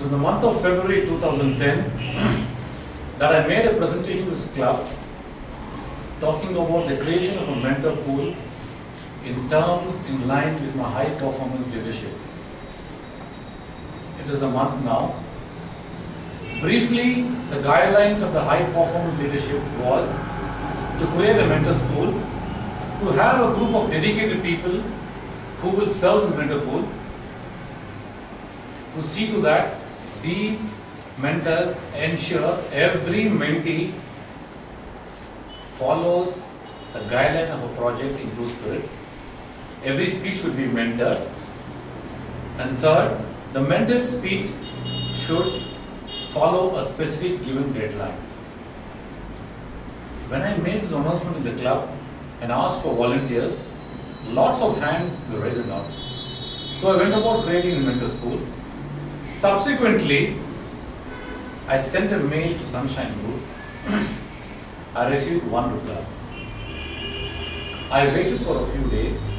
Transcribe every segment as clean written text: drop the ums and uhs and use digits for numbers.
was in the month of February 2010 that I made a presentation to this club talking about the creation of a mentor pool in terms in line with my high performance leadership. It is a month now. Briefly, the guidelines of the high performance leadership was to create a mentors pool, to have a group of dedicated people who will serve the mentor pool, to see to that these mentors ensure every mentee follows the guideline of a project in true spirit. Every speech should be mentored. And third, the mentored speech should follow a specific given deadline. When I made this announcement in the club and asked for volunteers, lots of hands were raised up. So I went about creating a mentors pool. Subsequently, I sent a mail to Sunshine Group. I received one reply. I waited for a few days.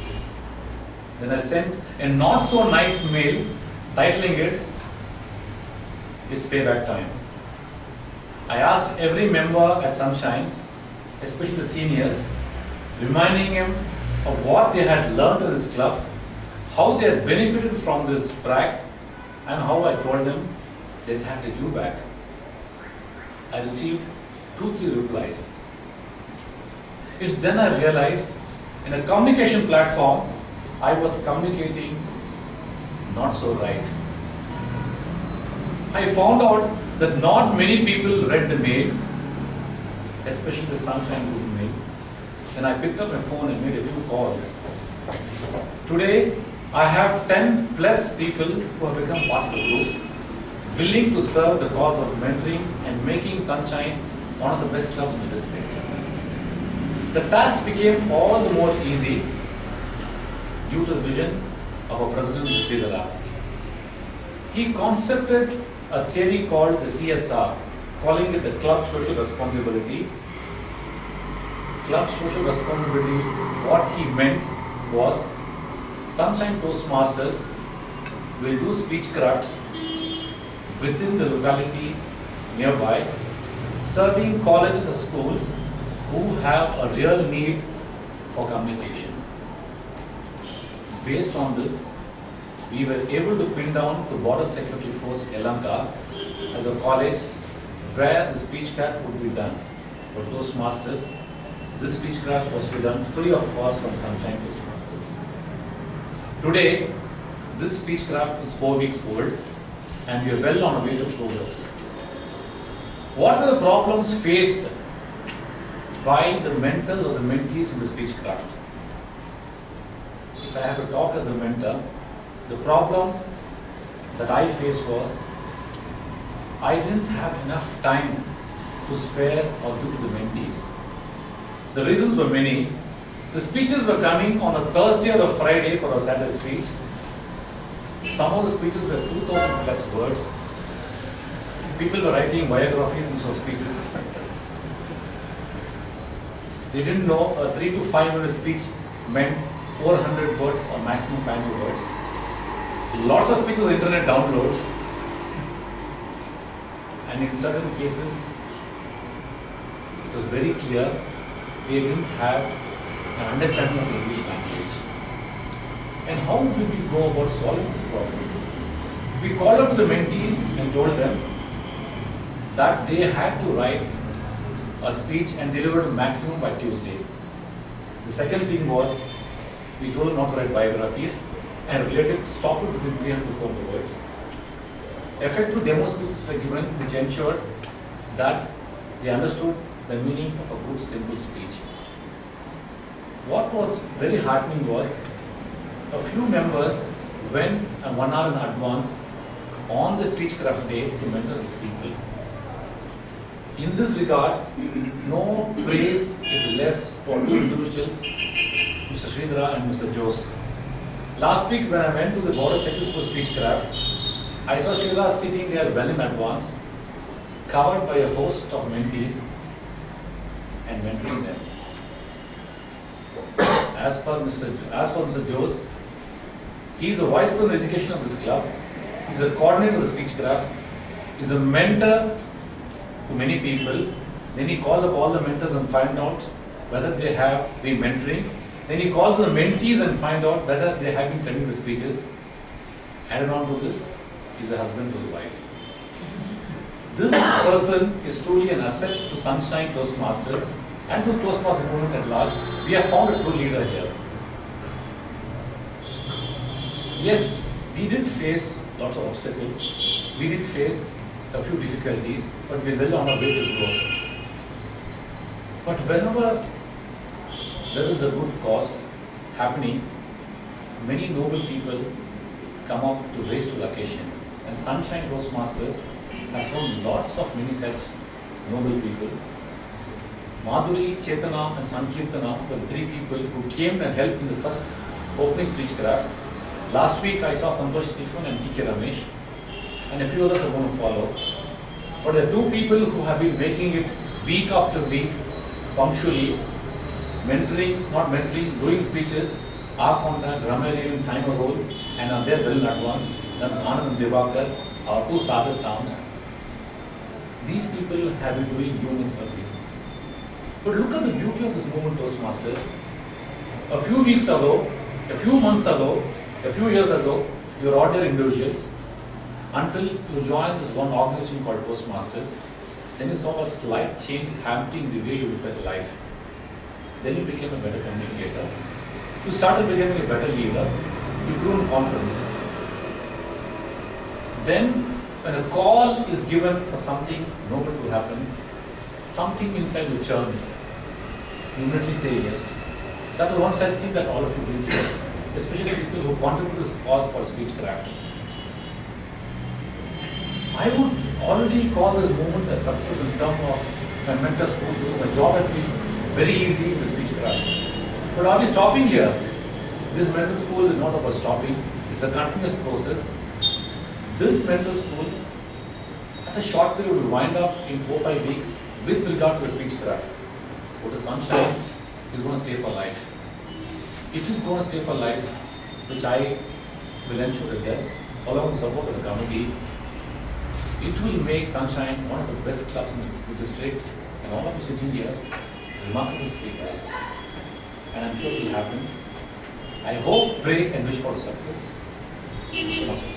Then I sent a not so nice mail titling it, "It's payback time." I asked every member at Sunshine, especially the seniors, reminding them of what they had learned in this club, how they had benefited from this track, and how I told them they had to give back. I received 2-3 replies. It's then I realized in a communication platform I was communicating not so right. I found out that not many people read the mail, especially the Sunshine Group mail. Then I picked up my phone and made a few calls. Today, I have 10 plus people who have become part of the group, willing to serve the cause of mentoring and making Sunshine one of the best clubs in the district. The task became all the more easy due to the vision of our president, Sridhara. He concepted a theory called the CSR, calling it the club social responsibility. Club social responsibility, what he meant was Sunshine Toastmasters will do speech crafts within the locality nearby, serving colleges or schools who have a real need for communication. Based on this, we were able to pin down to Border Security Force Elanka as a college where the speech craft would be done. For Toastmasters, this speech craft was to be done free of cost from Sunshine Toastmasters. Today, this speech craft is 4 weeks old and we are well on our way to progress. What are the problems faced by the mentors or the mentees in the speech craft? If I have to talk as a mentor, the problem that I faced was I didn't have enough time to spare or give to the mentees. The reasons were many. The speeches were coming on a Thursday or a Friday for a Saturday speech. Some of the speeches were 2,000 plus words. People were writing biographies in those speeches. They didn't know a 3 to 5 minute speech meant 400 words or maximum 500 words. Lots of speeches on internet downloads. And in certain cases, it was very clear they didn't have an understanding of the English language. And how did we go about solving this problem? We called up the mentees and told them that they had to write a speech and deliver it maximum by Tuesday. The second thing was, we told them not to write biographies and related stop it within 300 to 400 words. Effective demo speeches were given which ensured that they understood the meaning of a good simple speech. What was very heartening was a few members went 1 hour in advance on the speechcraft day to mentor these people. In this regard, no praise is less for two individuals, Mr. Sridhara and Mr. Jose. Last week when I went to the Border Security for Speechcraft, I saw Sridhara sitting there well in advance, covered by a host of mentees and mentoring them. As for Mr. Jose, he is the Vice President of Education of this club. He's a coordinator of the speech craft. He's a mentor to many people. Then he calls up all the mentors and find out whether they have been mentoring. Then he calls the mentees and find out whether they have been sending the speeches. Added on to this, he's a husband to his wife. This person is truly an asset to Sunshine Toastmasters and to Toastmasters movement at large. We have found a true leader here. Yes, we did face lots of obstacles. We did face a few difficulties, but we're well on our way to growth. But whenever there is a good cause happening, many noble people come up to raise to the occasion. And Sunshine Toastmasters has found lots of many such noble people. Madhuri, Chetana and Sankirtana were the three people who came and helped in the first opening speechcraft. Last week I saw Santosh Stephen and T.K. Ramesh, and a few others are going to follow. But there are two people who have been making it week after week, punctually, doing speeches, our contact, Ramayana, time a role, and are there well in advance. That's Anand and Devakar, our two sergeant arms. These people have been doing human service. But look at the beauty of this movement, Toastmasters. A few weeks ago, a few months ago, a few years ago, you were ordinary individuals until you joined this one organization called Toastmasters. Then you saw a slight change happening in the way you look at life. Then you became a better communicator. You started becoming a better leader. You grew in confidence. Then, when a call is given for something noble to happen, something inside you churns. You immediately say yes. That was one such thing that all of you did here, especially people who contribute to this cause called speechcraft. I would already call this movement a success in terms of my mentorspool because my job has been very easy with speechcraft. But are we stopping here? This mentorspool is not about stopping. It's a continuous process. This mentorspool, at a short period, will wind up in 4-5 weeks with regard to the speechcraft. But the Sunshine is going to stay for life. If it's going to stay for life, which I will ensure it does, along with the support of the committee, it will make Sunshine one of the best clubs in the district, and all of you sitting here, remarkable speakers. And I'm sure it will happen. I hope, pray, and wish for success. Thank you so much.